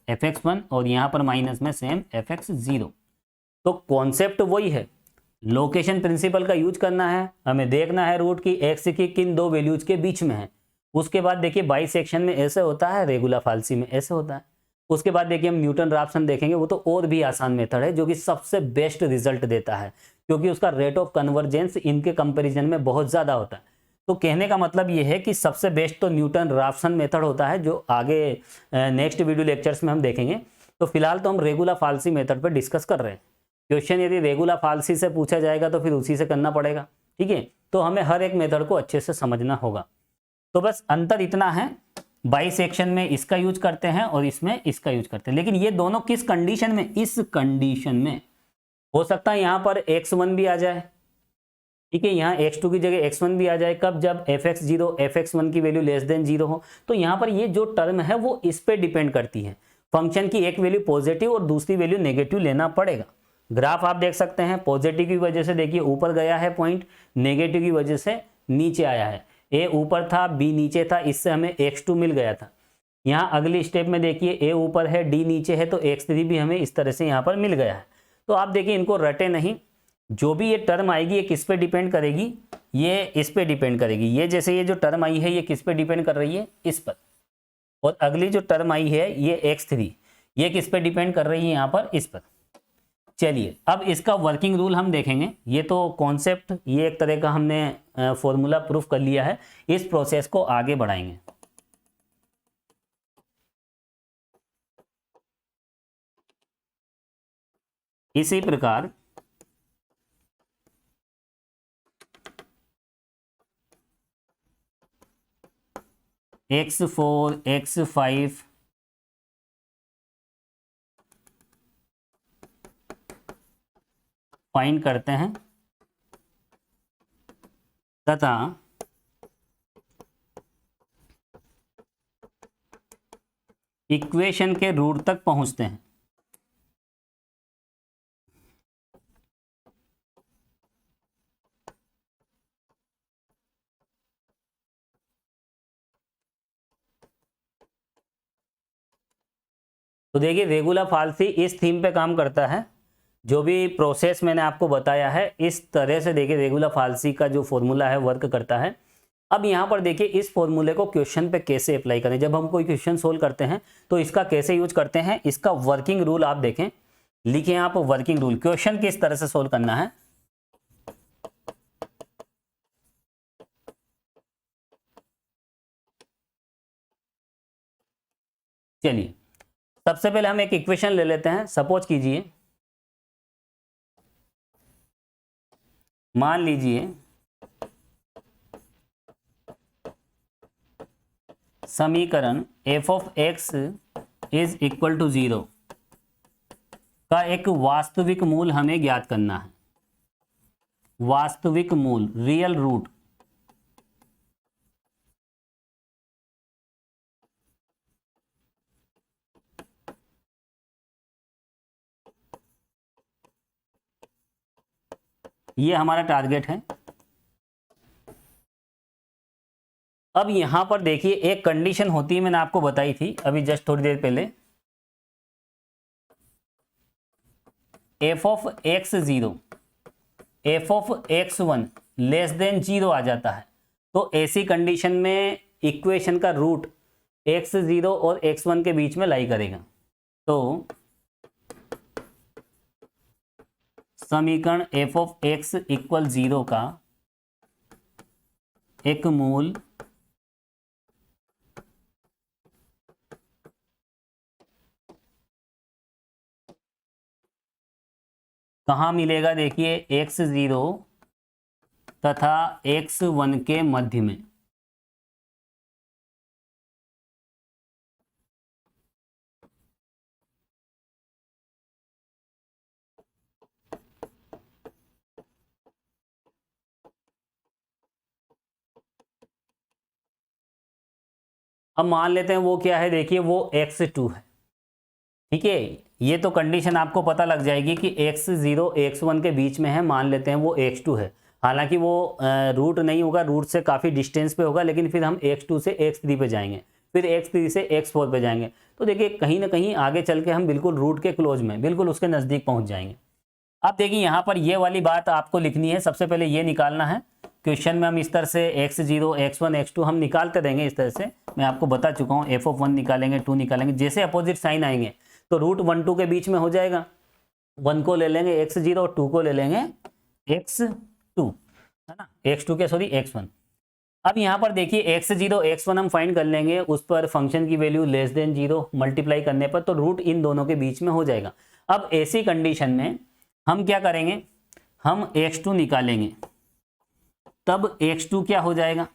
fx1 और यहाँ पर माइनस में सेम fx0। तो कॉन्सेप्ट वही है, लोकेशन प्रिंसिपल का यूज करना है, हमें देखना है रूट की x की किन दो वैल्यूज के बीच में है। उसके बाद देखिए बाइसेक्शन में ऐसे होता है, रेगुलर फाल्सी में ऐसे होता है। उसके बाद देखिए हम न्यूटन राफसन देखेंगे, वो तो और भी आसान मेथड है जो कि सबसे बेस्ट रिजल्ट देता है, क्योंकि उसका रेट ऑफ कन्वर्जेंस इनके कंपैरिजन में बहुत ज़्यादा होता है। तो कहने का मतलब ये है कि सबसे बेस्ट तो न्यूटन राफसन मेथड होता है, जो आगे नेक्स्ट वीडियो लेक्चर्स में हम देखेंगे। तो फिलहाल तो हम रेगुलर फाल्सी मेथड पर डिस्कस कर रहे हैं। क्वेश्चन यदि रेगुलर फाल्सी से पूछा जाएगा तो फिर उसी से करना पड़ेगा। ठीक है, तो हमें हर एक मेथड को अच्छे से समझना होगा। तो बस अंतर इतना है, बाइसेक्शन में इसका यूज करते हैं और इसमें इसका यूज करते हैं। लेकिन ये दोनों किस कंडीशन में, इस कंडीशन में हो सकता है यहाँ पर x1 भी आ जाए। ठीक है, यहाँ x2 की जगह x1 भी आ जाए। कब, जब fx0 fx1 की वैल्यू लेस देन 0 हो। तो यहाँ पर ये जो टर्म है वो इस पे डिपेंड करती है, फंक्शन की एक वैल्यू पॉजिटिव और दूसरी वैल्यू नेगेटिव लेना पड़ेगा। ग्राफ आप देख सकते हैं, पॉजिटिव की वजह से देखिए ऊपर गया है पॉइंट, नेगेटिव की वजह से नीचे आया है। ए ऊपर था, बी नीचे था, इससे हमें x2 मिल गया था। यहाँ अगली स्टेप में देखिए ए ऊपर है, डी नीचे है, तो x3 भी हमें इस तरह से यहाँ पर मिल गया है। तो आप देखिए इनको रटे नहीं, जो भी ये टर्म आएगी ये किस पे डिपेंड करेगी, ये इस पे डिपेंड करेगी। ये जैसे ये जो टर्म आई है ये किस पे डिपेंड कर रही है, इस पर। और अगली जो टर्म आई है ये x3, ये किस पे डिपेंड कर रही है, यहाँ पर इस पर। चलिए अब इसका वर्किंग रूल हम देखेंगे। ये तो कॉन्सेप्ट, ये एक तरह का हमने फॉर्मूला प्रूफ कर लिया है। इस प्रोसेस को आगे बढ़ाएंगे। इसी प्रकार x4 x5 फाइंड करते हैं तथा इक्वेशन के रूट तक पहुंचते हैं। तो देखिए रेगुलर फाल्सी इस थीम पे काम करता है। जो भी प्रोसेस मैंने आपको बताया है इस तरह से देखिए रेगुलर फाल्सी का जो फॉर्मूला है वर्क करता है। अब यहाँ पर देखिए इस फॉर्मूले को क्वेश्चन पे कैसे अप्लाई करें। जब हम कोई क्वेश्चन सोल्व करते हैं तो इसका कैसे यूज करते हैं, इसका वर्किंग रूल आप देखें, लिखें आप वर्किंग रूल, क्वेश्चन किस तरह से सोल्व करना है। चलिए सबसे पहले हम एक इक्वेशन ले लेते हैं। सपोज कीजिए, मान लीजिए समीकरण f of x is equal to 0 का एक वास्तविक मूल हमें ज्ञात करना है। वास्तविक मूल, रियल रूट, ये हमारा टारगेट है। अब यहां पर देखिए एक कंडीशन होती है, मैंने आपको बताई थी अभी जस्ट थोड़ी देर पहले, f of x0 f of x1 less than 0 आ जाता है। तो ऐसी कंडीशन में इक्वेशन का रूट x0 और x1 के बीच में लाई करेगा। तो समीकरण f ऑफ x इक्वल 0 का एक मूल कहाँ मिलेगा, देखिए x0 तथा x1 के मध्य में। अब मान लेते हैं वो क्या है, देखिए वो x2 है। ठीक है, ये तो कंडीशन आपको पता लग जाएगी कि x0 x1 के बीच में है, मान लेते हैं वो x2 है। हालांकि वो रूट नहीं होगा, रूट से काफ़ी डिस्टेंस पे होगा, लेकिन फिर हम x2 से x3 पे जाएंगे, फिर x3 से x4 पे जाएंगे। तो देखिए कहीं ना कहीं आगे चल के हम बिल्कुल रूट के क्लोज में, बिल्कुल उसके नज़दीक पहुँच जाएंगे। अब देखिए यहाँ पर ये वाली बात आपको लिखनी है। सबसे पहले ये निकालना है, क्वेश्चन में हम इस तरह से x0 x1 x2 हम निकालते रहेंगे इस तरह से। मैं आपको बता चुका हूँ, f ऑफ 1 निकालेंगे, 2 निकालेंगे, जैसे अपोजिट साइन आएंगे तो रूट 1 2 के बीच में हो जाएगा। 1 को ले लेंगे x0 और 2 को ले लेंगे x2, है ना, x2 के सॉरी x1। अब यहाँ पर देखिए x0 x1 हम फाइंड कर लेंगे, उस पर फंक्शन की वैल्यू लेस देन 0 मल्टीप्लाई करने पर तो रूट इन दोनों के बीच में हो जाएगा। अब ऐसी कंडीशन में हम क्या करेंगे, हम x2 निकालेंगे, तब x2 क्या हो जाएगा,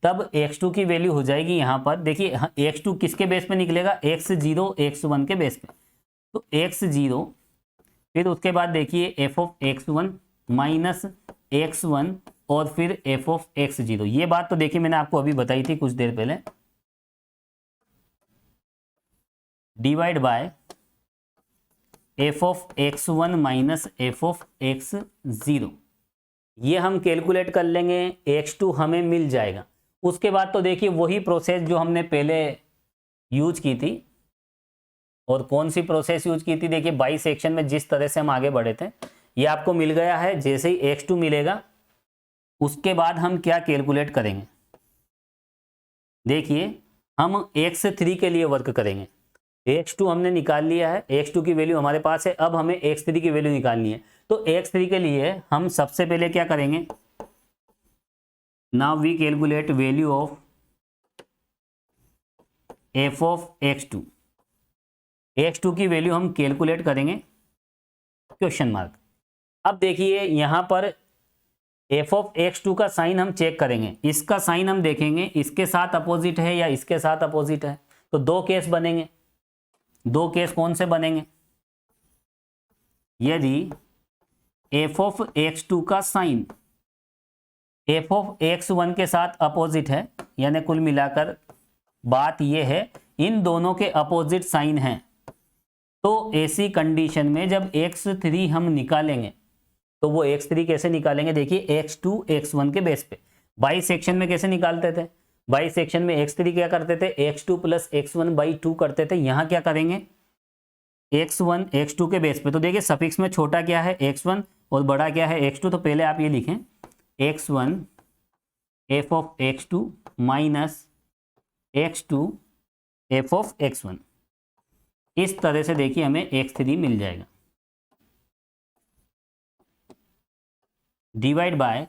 तब x2 की वैल्यू हो जाएगी यहाँ पर देखिए x2 किसके बेस पे निकलेगा, x0 x1 के बेस पे। तो x0 फिर उसके बाद देखिए f of x1 minus x1 और फिर f ऑफ x0। ये बात तो देखिए मैंने आपको अभी बताई थी कुछ देर पहले, divide by f of x1 minus f of x0। ये हम कैलकुलेट कर लेंगे, x2 हमें मिल जाएगा। उसके बाद तो देखिए वही प्रोसेस जो हमने पहले यूज की थी। और कौन सी प्रोसेस यूज की थी, देखिए बाई सेक्शन में जिस तरह से हम आगे बढ़े थे ये आपको मिल गया है। जैसे ही x2 मिलेगा उसके बाद हम क्या कैलकुलेट करेंगे, देखिए हम x3 के लिए वर्क करेंगे। x2 हमने निकाल लिया है, x2 की वैल्यू हमारे पास है, अब हमें x3 की वैल्यू निकालनी है। तो x3 के लिए हम सबसे पहले क्या करेंगे, now we calculate value of f of x2। x2 की वैल्यू हम कैलकुलेट करेंगे क्वेश्चन मार्क। अब देखिए यहाँ पर एफ ऑफ x2 का साइन हम चेक करेंगे, इसका साइन हम देखेंगे इसके साथ अपोजिट है या इसके साथ अपोजिट है। तो दो केस बनेंगे। दो केस कौन से बनेंगे? यदि एफ ऑफ x2 का साइन एफ ऑफ x1 के साथ अपोजिट है, यानी कुल मिलाकर बात यह है इन दोनों के अपोजिट साइन हैं, तो ऐसी कंडीशन में जब x3 हम निकालेंगे तो वो x3 कैसे निकालेंगे? देखिए x2 x1 के बेस पे। बाई सेक्शन में कैसे निकालते थे? बाई सेक्शन में x3 क्या करते थे? x2 प्लस x1 बाई 2 करते थे। यहाँ क्या करेंगे? x1 x2 के बेस पे। तो देखिए सफिक्स में छोटा क्या है? x1 और बड़ा क्या है? x2। तो पहले आप ये लिखें x1 f of x2 minus x2 f of x1। इस तरह से देखिए हमें x3 मिल जाएगा, divide by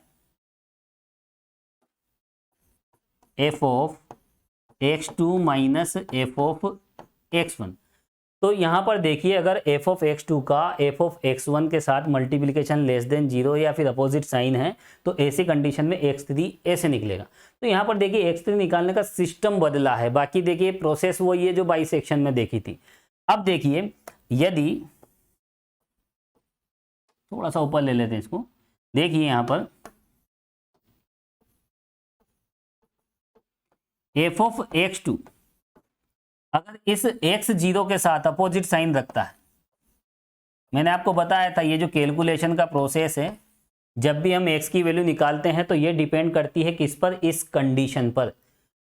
f of x2 minus f of x1। तो यहां पर देखिए अगर f ऑफ x2 का f ऑफ x1 के साथ मल्टीप्लिकेशन लेस देन 0 या फिर अपोजिट साइन है तो ऐसी कंडीशन में x3 ऐसे निकलेगा। तो यहां पर देखिए x3 निकालने का सिस्टम बदला है, बाकी देखिए प्रोसेस वही है जो बाई सेक्शन में देखी थी। अब देखिए यदि थोड़ा सा ऊपर ले लेते हैं इसको, देखिए यहां पर f ऑफ x2 अगर इस x0 के साथ अपोजिट साइन रखता है, मैंने आपको बताया था ये जो कैलकुलेशन का प्रोसेस है, जब भी हम x की वैल्यू निकालते हैं तो ये डिपेंड करती है किस पर? इस कंडीशन पर।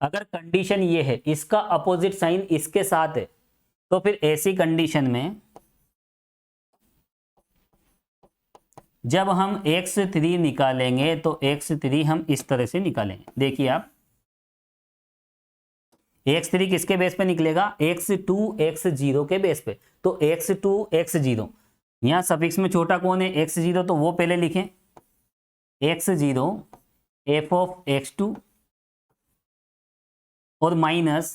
अगर कंडीशन ये है इसका अपोजिट साइन इसके साथ है तो फिर ऐसी कंडीशन में जब हम x3 निकालेंगे तो x3 हम इस तरह से निकालेंगे। देखिए आप x3 किसके बेस पे निकलेगा? x2 x0 के बेस पे। तो x2 x0 यहां सफिक्स में छोटा कौन है? x0। तो वो पहले लिखें x0 f ऑफ x2 और minus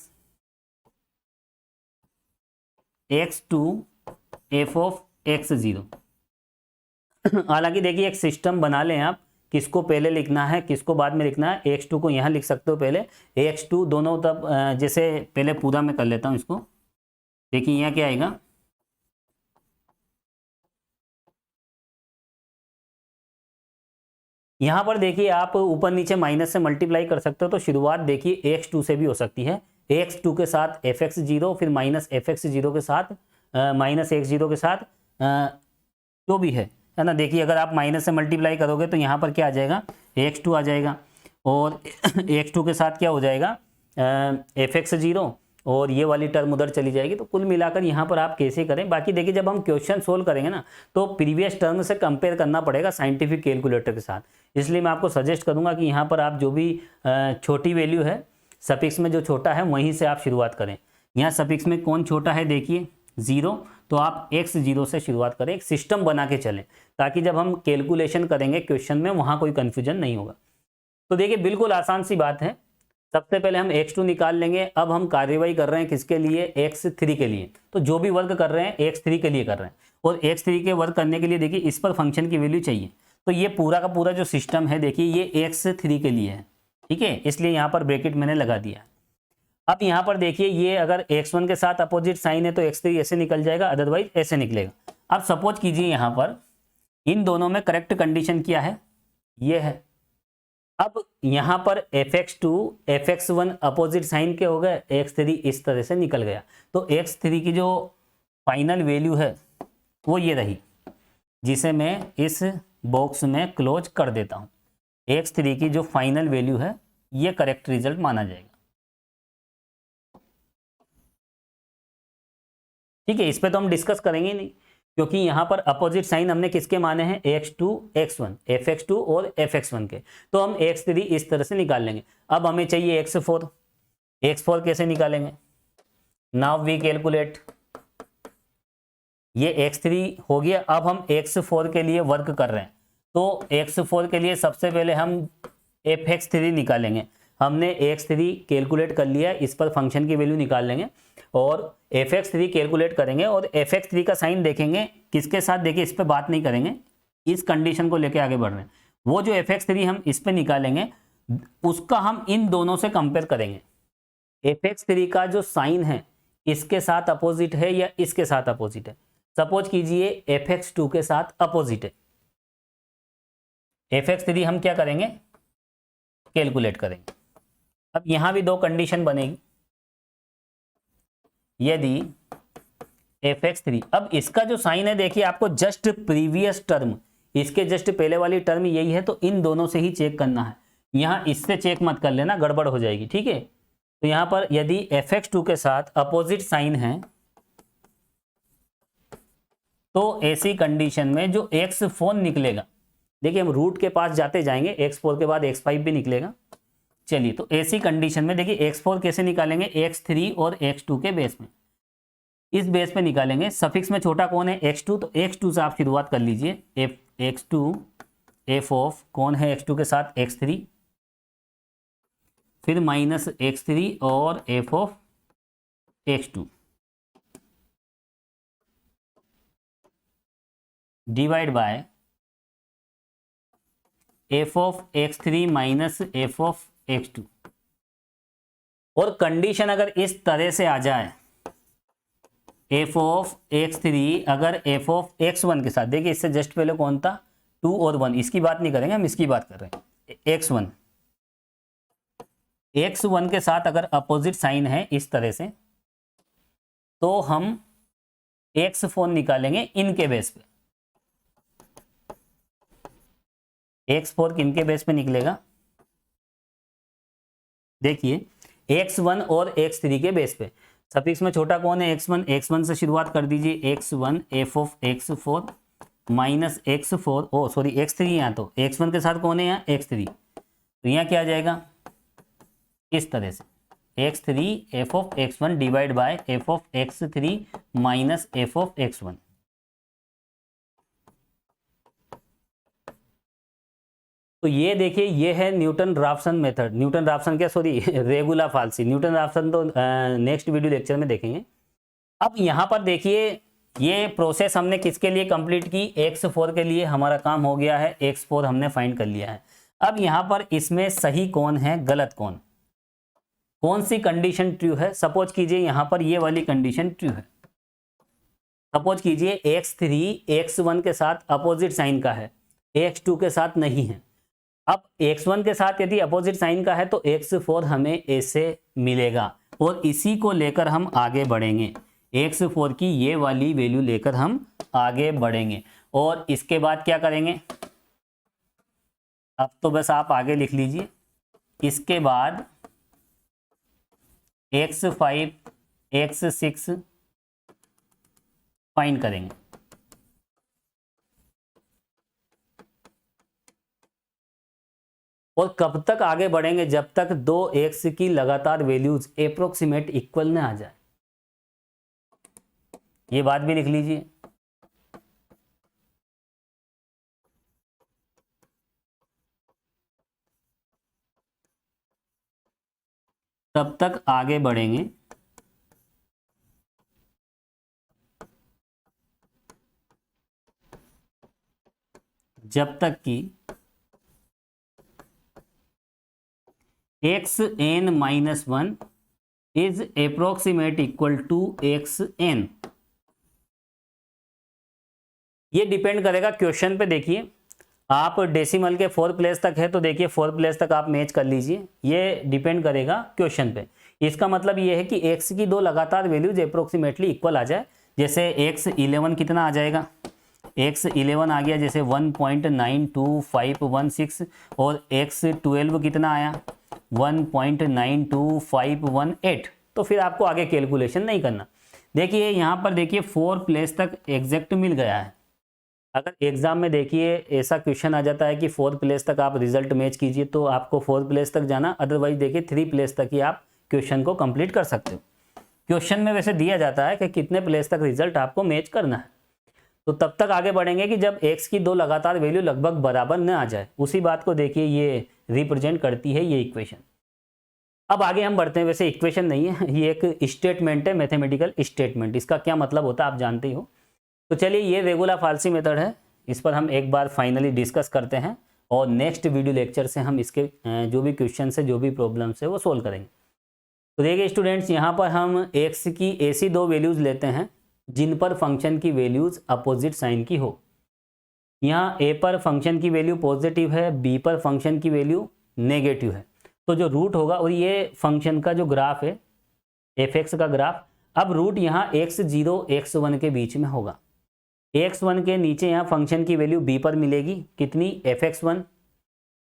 x2 f of x0। हालांकि देखिए एक सिस्टम बना लें आप, किसको पहले लिखना है किसको बाद में लिखना है। x2 को यहाँ लिख सकते हो पहले, x2 दोनों तब जैसे पहले पूरा मैं कर लेता हूँ इसको। देखिए यहाँ क्या आएगा? यहाँ पर देखिए आप ऊपर नीचे माइनस से मल्टीप्लाई कर सकते हो, तो शुरुआत देखिए x2 से भी हो सकती है। x2 के साथ fx0 फिर माइनस fx0 के साथ माइनस x0 के साथ जो भी है ना। देखिए अगर आप माइनस से मल्टीप्लाई करोगे तो यहाँ पर क्या आ जाएगा? x2 आ जाएगा और x2 के साथ क्या हो जाएगा? fx0 और ये वाली टर्म उधर चली जाएगी। तो कुल मिलाकर यहाँ पर आप कैसे करें? बाकी देखिए जब हम क्वेश्चन सोल्व करेंगे ना तो प्रीवियस टर्म से कंपेयर करना पड़ेगा साइंटिफिक कैलकुलेटर के साथ। इसलिए मैं आपको सजेस्ट करूँगा कि यहाँ पर आप जो भी छोटी वैल्यू है सफिक्स में जो छोटा है वहीं से आप शुरुआत करें। यहाँ सफिक्स में कौन छोटा है? देखिए 0, तो आप x0 से शुरुआत करें। एक सिस्टम बना के चलें ताकि जब हम कैलकुलेशन करेंगे क्वेश्चन में वहाँ कोई कन्फ्यूजन नहीं होगा। तो देखिए बिल्कुल आसान सी बात है। सबसे पहले हम x2 निकाल लेंगे। अब हम कार्यवाही कर रहे हैं किसके लिए? x3 के लिए। तो जो भी वर्क कर रहे हैं x3 के लिए कर रहे हैं, और x3 के वर्क करने के लिए देखिए इस पर फंक्शन की वैल्यू चाहिए। तो ये पूरा का पूरा जो सिस्टम है देखिए ये x3 के लिए है, ठीक है, इसलिए यहाँ पर ब्रैकेट मैंने लगा दिया। अब यहाँ पर देखिए ये अगर x1 के साथ अपोजिट साइन है तो x3 ऐसे निकल जाएगा, अदरवाइज ऐसे निकलेगा। अब सपोज कीजिए यहाँ पर इन दोनों में करेक्ट कंडीशन क्या है? ये है। अब यहाँ पर fx2 fx1 अपोजिट साइन के हो गए, x3 इस तरह से निकल गया। तो x3 की जो फाइनल वैल्यू है वो ये रही, जिसे मैं इस बॉक्स में क्लोज कर देता हूँ। x3 की जो फाइनल वैल्यू है ये करेक्ट रिजल्ट माना जाएगा। ठीक है, इस पे तो हम डिस्कस करेंगे नहीं क्योंकि यहाँ पर अपोजिट साइन हमने किसके माने हैं? x2 x1, fx2 और fx1 के। तो हम x3 इस तरह से निकाल लेंगे। अब हमें चाहिए x4। x4 कैसे निकालेंगे? Now we calculate. ये x3 हो गया। अब हम x4 के लिए वर्क कर रहे हैं, तो x4 के लिए सबसे पहले हम fx3 निकालेंगे। हमने x3 कैलकुलेट कर लिया, इस पर फंक्शन की वैल्यू निकाल लेंगे और fx3 कैलकुलेट करेंगे और fx3 का साइन देखेंगे किसके साथ, देखिए इस पर बात नहीं करेंगे, इस कंडीशन को लेके आगे बढ़ रहे हैं। वो जो fx3 हम इस पे निकालेंगे उसका हम इन दोनों से कंपेयर करेंगे। fx3 का जो साइन है इसके साथ अपोजिट है या इसके साथ अपोजिट है। सपोज कीजिए fx2 के साथ अपोजिट है, fx3 हम क्या करेंगे, कैलकुलेट करेंगे। अब यहां भी दो कंडीशन बनेगी, यदि fx3, अब इसका जो साइन है देखिए आपको जस्ट प्रीवियस टर्म, इसके जस्ट पहले वाली टर्म यही है, तो इन दोनों से ही चेक करना है, यहां इससे चेक मत कर लेना, गड़बड़ हो जाएगी, ठीक है। तो यहां पर यदि fx2 के साथ अपोजिट साइन है तो ऐसी कंडीशन में जो x4 निकलेगा, देखिए हम रूट के पास जाते जाएंगे, x4 के बाद x5 भी निकलेगा। चलिए, तो ऐसी कंडीशन में देखिए x4 कैसे निकालेंगे, x3 और x2 के बेस में, इस बेस पे निकालेंगे। सफिक्स में छोटा कौन है, x2, तो x2 से आप शुरुआत कर लीजिए, x2 f ऑफ कौन है x2 के साथ x3, फिर माइनस x3 और f of x2 divide by f of x3 minus f of x2। और कंडीशन अगर इस तरह से आ जाए, f ऑफ x3 अगर f ऑफ x1 के साथ, देखिए इससे जस्ट पहले कौन था, 2 और 1, इसकी बात नहीं करेंगे हम, इसकी बात कर रहे हैं, x1 के साथ अगर अपोजिट साइन है इस तरह से, तो हम x4 निकालेंगे इनके बेस पे। x4 किनके बेस पे निकलेगा, देखिए x1 और x3 के बेस पे। सफिक्स में छोटा कौन है, x1 से शुरुआत कर दीजिए, x1 f of x4 minus x4, oh sorry x3, यहाँ तो x1 के साथ कौन है यहाँ x3, तो यहाँ क्या आ जाएगा इस तरह से, x3 f of x1 divide by f of x3 minus f of x1। तो ये देखिए ये है Newton Raphson method, Newton Raphson क्या सॉरी रेगुला फाल्सी, न्यूटन राफसन तो नेक्स्ट वीडियो लेक्चर में देखेंगे। अब यहाँ पर देखिए ये प्रोसेस हमने किसके लिए कंप्लीट की, x4 के लिए हमारा काम हो गया है, x4 हमने फाइंड कर लिया है। अब यहाँ पर इसमें सही कौन है गलत कौन सी कंडीशन ट्रू है। सपोज कीजिए यहाँ पर ये वाली कंडीशन ट्रू है, सपोज कीजिए x3 x1 के साथ अपोजिट साइन का है, x2 के साथ नहीं है। अब x1 के साथ यदि अपोजिट साइन का है तो x4 हमें ऐसे मिलेगा और इसी को लेकर हम आगे बढ़ेंगे, x4 की ये वाली वैल्यू लेकर हम आगे बढ़ेंगे। और इसके बाद क्या करेंगे, अब तो बस आप आगे लिख लीजिए, इसके बाद x5 x6 फाइंड करेंगे। और कब तक आगे बढ़ेंगे, जब तक दो x की लगातार वैल्यूज अप्रोक्सीमेट इक्वल ना आ जाए, ये बात भी लिख लीजिए। तब तक आगे बढ़ेंगे जब तक कि xn minus 1 is approximate equal to xn। ये डिपेंड करेगा क्वेश्चन पे। देखिए आप डेसिमल के 4 प्लेस तक है तो देखिए 4 प्लेस तक आप मैच कर लीजिए, ये डिपेंड करेगा क्वेश्चन पे। इसका मतलब ये है कि x की दो लगातार वैल्यूज अप्रोक्सीमेटली इक्वल आ जाए। जैसे x11 कितना आ जाएगा, x11 आ गया जैसे 1.92516 और x12 कितना आया 1.92518। तो फिर आपको आगे कैलकुलेशन नहीं करना। देखिए यहाँ पर देखिए 4 प्लेस तक एग्जैक्ट मिल गया है। अगर एग्जाम में देखिए ऐसा क्वेश्चन आ जाता है कि 4 प्लेस तक आप रिजल्ट मैच कीजिए तो आपको 4 प्लेस तक जाना, अदरवाइज देखिए 3 प्लेस तक ही आप क्वेश्चन को कंप्लीट कर सकते हो। क्वेश्चन में वैसे दिया जाता है कि कितने प्लेस तक रिजल्ट आपको मैच करना है। तो तब तक आगे बढ़ेंगे कि जब x की दो लगातार वैल्यू लगभग बराबर न आ जाए। उसी बात को देखिए ये रिप्रेजेंट करती है ये इक्वेशन। अब आगे हम बढ़ते हैं। वैसे इक्वेशन नहीं है, ये एक स्टेटमेंट है, मैथमेटिकल स्टेटमेंट। इसका क्या मतलब होता है आप जानते ही हो। तो चलिए, ये रेगुलर फाल्सी मेथड है, इस पर हम एक बार फाइनली डिस्कस करते हैं और नेक्स्ट वीडियो लेक्चर से हम इसके जो भी क्वेश्चन है, जो भी प्रॉब्लम्स है, वो सोल्व करेंगे। तो देखिए स्टूडेंट्स, यहाँ पर हम एक्स की ऐसी दो वैल्यूज़ लेते हैं जिन पर फंक्शन की वैल्यूज़ अपोजिट साइन की हो। यहाँ ए पर फंक्शन की वैल्यू पॉजिटिव है, बी पर फंक्शन की वैल्यू नेगेटिव है। तो जो रूट होगा, और ये फंक्शन का जो ग्राफ है एफ एक्स का ग्राफ, अब रूट यहाँ x0 x1 के बीच में होगा। x1 के नीचे यहाँ फंक्शन की वैल्यू b पर मिलेगी, कितनी, fx1।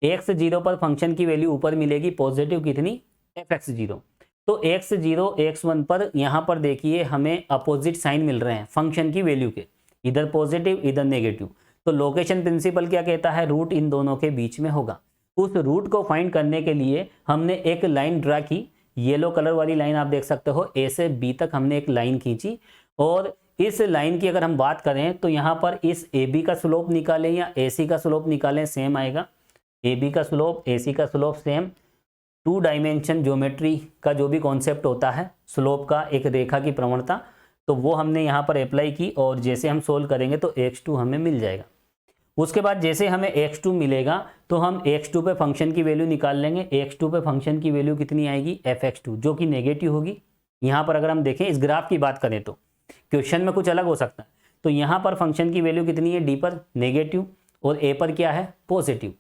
x0 पर फंक्शन की वैल्यू ऊपर मिलेगी पॉजिटिव, कितनी, fx0। तो x0 x1 पर यहाँ पर देखिए हमें अपोजिट साइन मिल रहे हैं फंक्शन की वैल्यू के, इधर पॉजिटिव इधर नेगेटिव। तो लोकेशन प्रिंसिपल क्या कहता है, रूट इन दोनों के बीच में होगा। उस रूट को फाइंड करने के लिए हमने एक लाइन ड्रा की, येलो कलर वाली लाइन आप देख सकते हो, ए से बी तक हमने एक लाइन खींची। और इस लाइन की अगर हम बात करें तो यहाँ पर इस ए बी का स्लोप निकालें या ए सी का स्लोप निकालें, सेम आएगा। ए बी का स्लोप ए सी का स्लोप सेम। 2 डायमेंशन ज्योमेट्री का जो भी कॉन्सेप्ट होता है स्लोप का, एक रेखा की प्रवणता, तो वो हमने यहाँ पर अप्लाई की और जैसे हम सोल्व करेंगे तो x2 हमें मिल जाएगा। उसके बाद जैसे हमें x2 मिलेगा तो हम x2 पे फंक्शन की वैल्यू निकाल लेंगे। x2 पे फंक्शन की वैल्यू कितनी आएगी, fx2, जो कि नेगेटिव होगी। यहाँ पर अगर हम देखें इस ग्राफ की बात करें तो क्वेश्चन में कुछ अलग हो सकता है। तो यहाँ पर फंक्शन की वैल्यू कितनी है, d पर नेगेटिव और a पर क्या है, पॉजिटिव।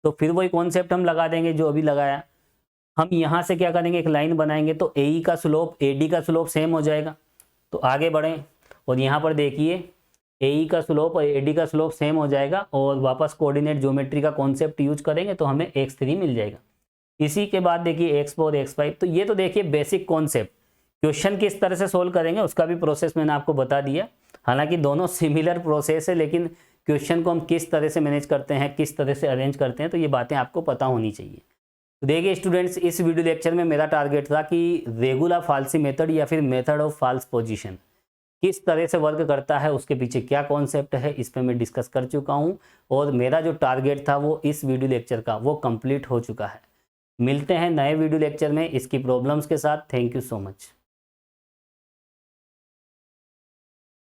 तो फिर वही कॉन्सेप्ट हम लगा देंगे जो अभी लगाया। हम यहाँ से क्या करेंगे, एक लाइन बनाएंगे तो AE का स्लोप AD का स्लोप सेम हो जाएगा। तो आगे बढ़ें और यहाँ पर देखिए AE का स्लोप और AD का स्लोप सेम हो जाएगा और वापस कोऑर्डिनेट ज्योमेट्री का कॉन्सेप्ट यूज करेंगे तो हमें x3 मिल जाएगा। इसी के बाद देखिए x4 x5। तो ये तो देखिए बेसिक कॉन्सेप्ट, क्वेश्चन किस तरह से सोल्व करेंगे उसका भी प्रोसेस मैंने आपको बता दिया। हालांकि दोनों सिमिलर प्रोसेस है, लेकिन क्वेश्चन को हम किस तरह से मैनेज करते हैं, किस तरह से अरेंज करते हैं, तो ये बातें आपको पता होनी चाहिए। तो देखिए स्टूडेंट्स, इस वीडियो लेक्चर में मेरा टारगेट था कि रेगुलर फाल्सी मेथड या फिर मेथड ऑफ फाल्स पोजीशन किस तरह से वर्क करता है, उसके पीछे क्या कॉन्सेप्ट है, इस पर मैं डिस्कस कर चुका हूं और मेरा जो टारगेट था वो इस वीडियो लेक्चर का वो कंप्लीट हो चुका है। मिलते हैं नए वीडियो लेक्चर में इसकी प्रॉब्लम्स के साथ। Thank you so much.